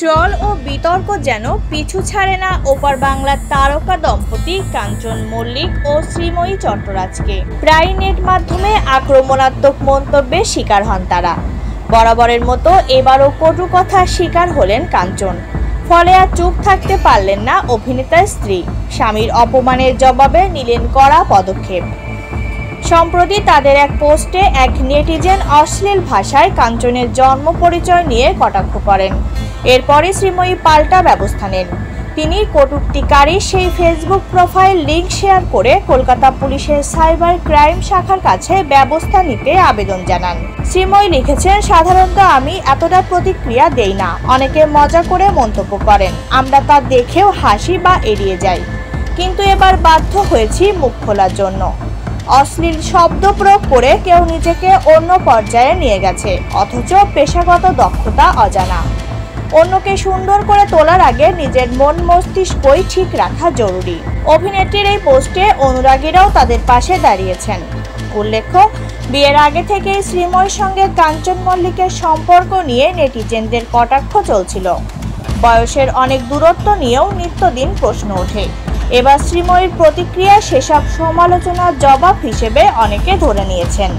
Troll ও বিতর্ক যেন পিছু ছাড়ে না ওপার বাংলার তারকা দম্পতি কাঞ্চন মল্লিক ও শ্রীময়ী চট্টরাজকে। প্রায় নেট মাধ্যমে আক্রমণাত্মক মন্তব্যের শিকার হন তারা। বরাবরের মতো এবারও কটু কথার শিকার হলেন কাঞ্চন। ফলে আর চুপ থাকতে পারলেন না অভিনেতার স্ত্রী। স্বামীর অপমানের জবাবে নিলেন কড়া পদক্ষেপ। সম্প্রতি তাদের এক পোস্টে এক নেটিজেন অশ্লীল ভাষায় কাঞ্চনের জন্ম পরিচয় নিয়ে কটাক্ষ করেন। এরপরই শ্রীময়ী পাল্টা ব্যবস্থা নেন। তিনি কটূক্তিকারী সেই ফেসবুক প্রোফাইল লিংক শেয়ার করে কলকাতা পুলিশের সাইবার ক্রাইম শাখার কাছে ব্যবস্থা নিতে আবেদন জানান। শ্রীময়ী লিখেছেন, সাধারণত আমি এতটা প্রতিক্রিয়া দেই না। অনেকে মজা করে মন্তব্য করেন, আমরা তা দেখেও হাসি বা এড়িয়ে যাই। কিন্তু এবার বাধ্য হয়েছি মুখ খোলার জন্য। অশ্লীল শব্দ প্রয়োগ করে কেউ নিজেকে অন্য পর্যায়ে নিয়ে গেছে, অথচ পেশাগত দক্ষতা অজানা। অন্যকে সুন্দর করে তোলার আগে নিজের মন মস্তিষ্কই ঠিক রাখা জরুরি। অভিনেত্রীর এই পোস্টে অনুরাগীরাও তাদের পাশে দাঁড়িয়েছেন। উল্লেখ্য, বিয়ের আগে থেকেই শ্রীময়ীর সঙ্গে কাঞ্চন মল্লিকের সম্পর্ক নিয়ে নেটিজেনদের কটাক্ষ চলছিল। বয়সের অনেক দূরত্ব নিয়েও নিত্যদিন প্রশ্ন ওঠে। এবার শ্রীময়ীর প্রতিক্রিয়া সেসব সমালোচনার জবাব হিসেবে অনেকে ধরে নিয়েছেন।